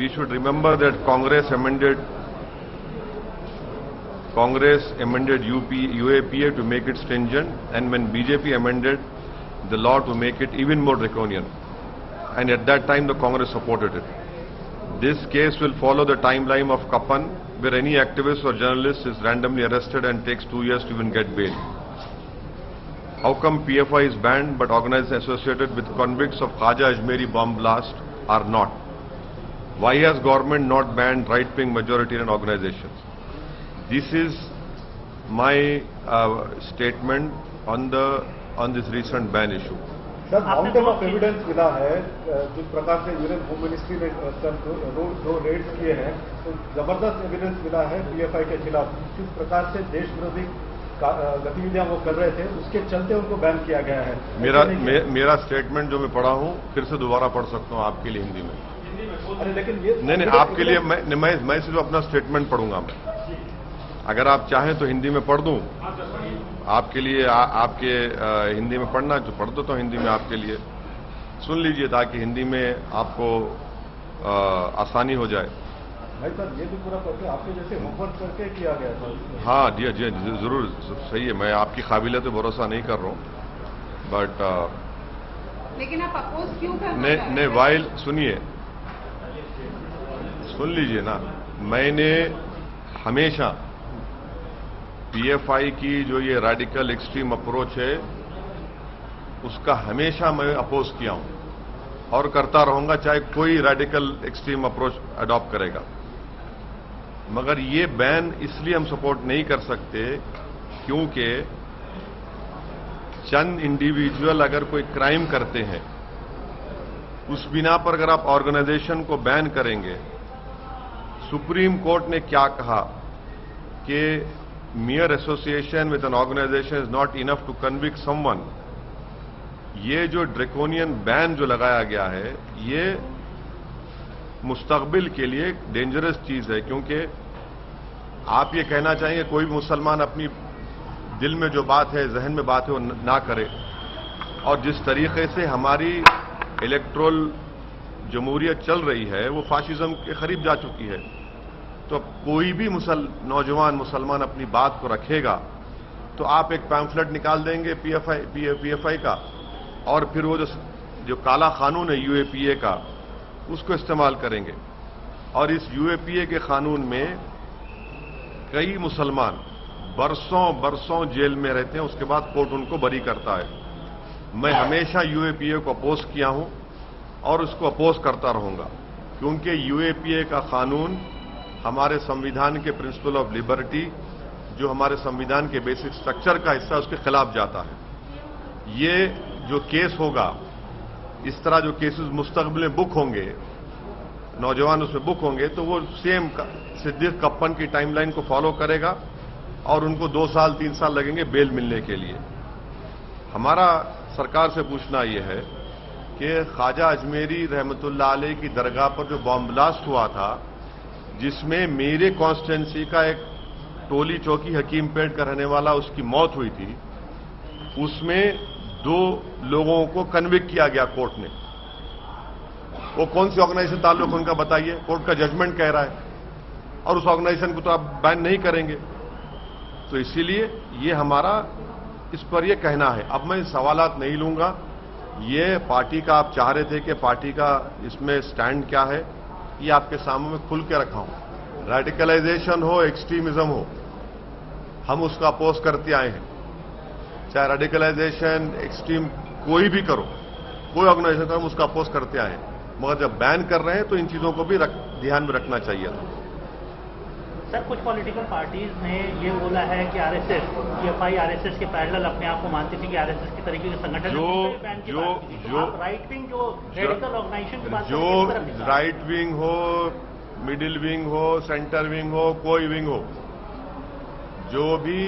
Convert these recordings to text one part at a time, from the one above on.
we should remember that Congress amended UAPA to make it stringent, and when BJP amended the law to make it even more draconian, and at that time the Congress supported it. This case will follow the timeline of Kapan, where any activist or journalist is randomly arrested and takes 2 years to even get bail. How come PFI is banned but organizations associated with convicts of Khaja Ajmeri bomb blast are not? Why has government not banned right-wing majoritarian organizations? This is my statement on this recent ban issue. Sir, mountain of evidence मिला है जिस प्रकार से union home ministry ने दो Reds किए हैं, तो जबरदस्त एविडेंस मिला है पीएफआई के खिलाफ। किस प्रकार से देश विरोधी गतिविधियां वो कर रहे थे, उसके चलते उनको बैन किया गया है। मेरा स्टेटमेंट जो मैं पढ़ा हूं, फिर से दोबारा पढ़ सकता हूं आपके लिए हिंदी में। अरे लेकिन ये नहीं, आपके लिए मैं सिर्फ अपना स्टेटमेंट पढ़ूंगा। मैं अगर आप चाहें तो हिंदी में पढ़ दूं आपके लिए। आपके हिंदी में पढ़ना जो पढ़ देता हूं हिंदी में आपके लिए, सुन लीजिए ताकि हिंदी में आपको आसानी हो जाए। भाई साहब, ये भी पूरा पढ़ते आपके जैसे होमवर्क करके किया गया था। हाँ जी, जरूर सही है। मैं आपकी काबिलियत पे भरोसा नहीं कर रहा हूं, बट लेकिन आप अपोज क्यों कर रहे हैं? नहीं, वाइल सुनिए, सुन लीजिए ना। मैंने हमेशा पीएफआई की जो ये रेडिकल एक्सट्रीम अप्रोच है उसका हमेशा मैं अपोज किया हूं और करता रहूंगा, चाहे कोई रेडिकल एक्सट्रीम अप्रोच अडॉप्ट करेगा। मगर ये बैन इसलिए हम सपोर्ट नहीं कर सकते क्योंकि चंद इंडिविजुअल अगर कोई क्राइम करते हैं, उस बिना पर अगर आप ऑर्गेनाइजेशन को बैन करेंगे। सुप्रीम कोर्ट ने क्या कहा कि mere association with an organization is not enough to convict someone। ये जो ड्रैकोनियन बैन जो लगाया गया है, ये मुस्तकबिल के लिए डेंजरस चीज है, क्योंकि आप ये कहना चाहेंगे कोई भी मुसलमान अपनी दिल में जो बात है, जहन में बात है, वो ना करे। और जिस तरीके से हमारी इलेक्ट्रोल जमहूरियत चल रही है वो फाशिज्म के करीब जा चुकी है। तो कोई भी नौजवान मुसलमान अपनी बात को रखेगा तो आप एक पैम्फलेट निकाल देंगे पीएफआई का, और फिर वो जो काला कानून है यूएपीए का, उसको इस्तेमाल करेंगे। और इस यूएपीए के कानून में कई मुसलमान बरसों जेल में रहते हैं, उसके बाद कोर्ट उनको बरी करता है। मैं हमेशा यूएपीए को अपोज किया हूं और उसको अपोज करता रहूंगा, क्योंकि यूएपीए का कानून हमारे संविधान के प्रिंसिपल ऑफ लिबर्टी, जो हमारे संविधान के बेसिक स्ट्रक्चर का हिस्सा, उसके खिलाफ जाता है। ये जो केस होगा, इस तरह जो केसेस मुस्तकबिल में बुक होंगे, नौजवान उसमें बुक होंगे, तो वो सेम सिद्दीक कप्पन की टाइमलाइन को फॉलो करेगा और उनको 2 साल 3 साल लगेंगे बेल मिलने के लिए। हमारा सरकार से पूछना यह है कि ख्वाजा अजमेरी रहमतुल्लाह अलैह की दरगाह पर जो बॉम्ब ब्लास्ट हुआ था, जिसमें मेरे कॉन्स्टिट्यूंसी का एक टोली चौकी हकीमपेट का रहने वाला उसकी मौत हुई थी, उसमें 2 लोगों को कन्विक्ट किया गया कोर्ट ने। वो कौन सी ऑर्गेनाइजेशन ताल्लुक उनका बताइए? कोर्ट का जजमेंट कह रहा है, और उस ऑर्गेनाइजेशन को तो आप बैन नहीं करेंगे। तो इसीलिए ये हमारा इस पर ये कहना है। अब मैं सवालात नहीं लूंगा, ये पार्टी का आप चाह रहे थे कि पार्टी का इसमें स्टैंड क्या है, ये आपके सामने में खुल के रखा हूं। रेडिकलाइजेशन हो, एक्सट्रीमिज्म हो, हम उसका अपोज करते आए हैं। चाहे रेडिकलाइजेशन, एक्सट्रीम कोई भी करो, कोई ऑर्गेनाइजेशन करो, हम उसका अपोज करते आए हैं। मगर जब बैन कर रहे हैं तो इन चीजों को भी ध्यान में रखना चाहिए था। सर, कुछ पॉलिटिकल पार्टीज ने ये बोला है कि आरएसएस, पीएफआई आरएसएस के पैरेलल अपने आप को मानती थी कि आरएसएस के तरीके के संगठन जो राइट विंग, जो रेडिकल ऑर्गेनाइजेशन की बात, जो राइट विंग हो, मिडिल विंग हो, सेंटर विंग हो, कोई विंग हो, जो भी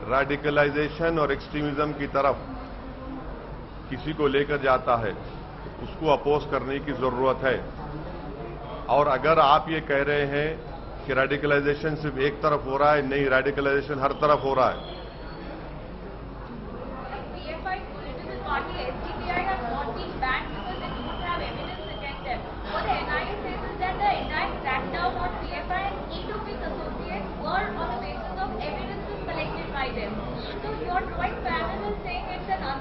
रेडिकलाइजेशन और एक्सट्रीमिज्म की तरफ किसी को लेकर जाता है, उसको अपोज करने की जरूरत है। और अगर आप ये कह रहे हैं कि रेडिकलाइजेशन सिर्फ एक तरफ हो रहा है, नहीं, रेडिकलाइजेशन हर तरफ हो रहा है।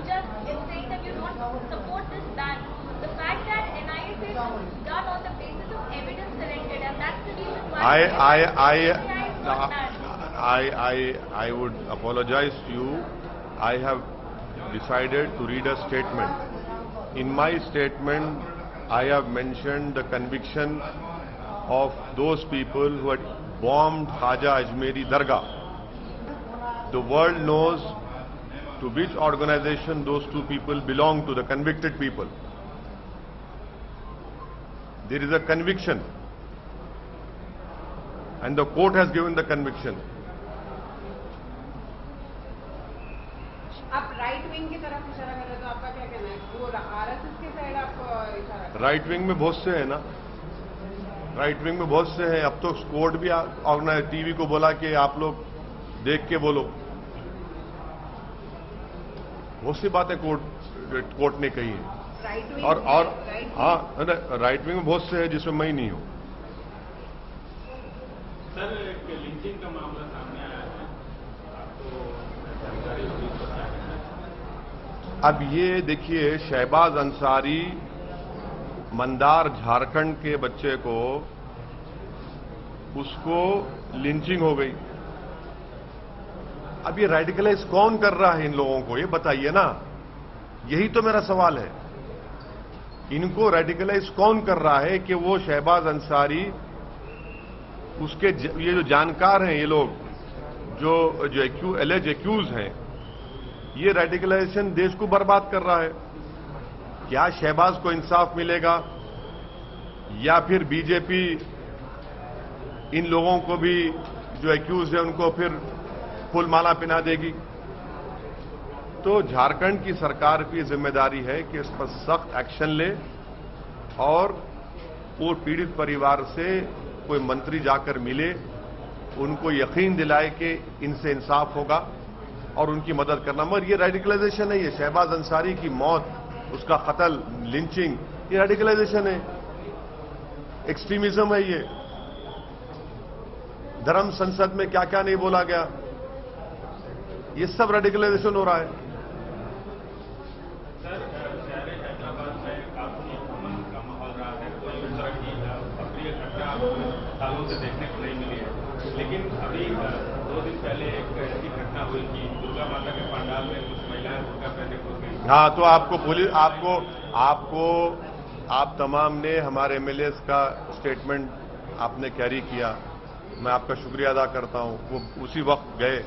just in saying that you don't support this ban. The fact that NIA says it's done on the basis of evidence collected, and that's the reason why I would apologize to you. I have decided to read a statement. In my statement, I have mentioned the conviction of those people who had bombed Khaja Ajmeri Dargah. The world knows to which organization those two people belong to, the convicted people. There is a conviction, and the court has given the conviction. आप right wing की तरफ इशारा कर रहे हो, तो आपका क्या कहना है? वो आरएसएस के साइड आप इशारा कर रहे राइट विंग में बहुत से हैं ना, राइट विंग में बहुत से हैं। अब तो कोर्ट भी ऑर्गेनाइज टीवी को बोला कि आप लोग देख के बोलो। बहुत सी बातें कोर्ट ने कही है। राइट विंग और हाँ, राइट विंग में बहुत से हैं जिसमें मैं ही नहीं हूं। सर, एक लिंचिंग का मामला सामने आया है, आपको जानकारी होगी तो क्या कहना है? अब ये देखिए, शहबाज अंसारी मंदार झारखंड के बच्चे को, उसको लिंचिंग हो गई। अब ये रेडिकलाइज कौन कर रहा है इन लोगों को, ये बताइए ना। यही तो मेरा सवाल है, इनको रेडिकलाइज कौन कर रहा है कि वो शहबाज अंसारी, उसके ये जो जानकार हैं, ये लोग जो एलेज एक्यूज हैं, ये रेडिकलाइजेशन देश को बर्बाद कर रहा है। क्या शहबाज को इंसाफ मिलेगा, या फिर बीजेपी इन लोगों को भी जो एक्यूज है उनको फिर फूलमाला पहना देगी? तो झारखंड की सरकार की जिम्मेदारी है कि इस पर सख्त एक्शन ले, और वो पीड़ित परिवार से कोई मंत्री जाकर मिले, उनको यकीन दिलाए कि इनसे इंसाफ होगा और उनकी मदद करना। मगर ये रेडिकलाइजेशन है, ये शहबाज अंसारी की मौत, उसका कत्ल, लिंचिंग, ये रेडिकलाइजेशन है, एक्सट्रीमिज्म है। ये धर्म संसद में क्या क्या नहीं बोला गया, ये सब रेडिकलाइजेशन हो रहा है। सर, शहर हैदराबाद में काफी अमन का माहौल रहा है, कोई इस तरह की अप्रिय घटना सालों से देखने को नहीं मिली है। लेकिन अभी 2 दिन पहले एक ऐसी घटना हुई कि दुर्गा माता के पंडाल में कुछ महिलाएं बुर्का पहने घुस गई। हाँ, तो आपको पुलिस, आप तमाम ने हमारे एमएलए का स्टेटमेंट आपने कैरी किया, मैं आपका शुक्रिया अदा करता हूं। वो उसी वक्त गए,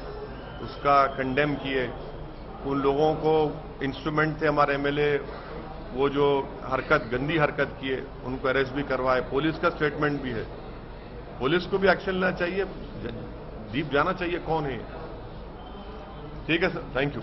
उसका कंडेम किए, उन लोगों को इंस्ट्रूमेंट थे हमारे एमएलए, वो जो गंदी हरकत किए, उनको अरेस्ट भी करवाए। पुलिस का स्टेटमेंट भी है, पुलिस को भी एक्शन लेना चाहिए, डीप जाना चाहिए कौन है। ठीक है सर, थैंक यू।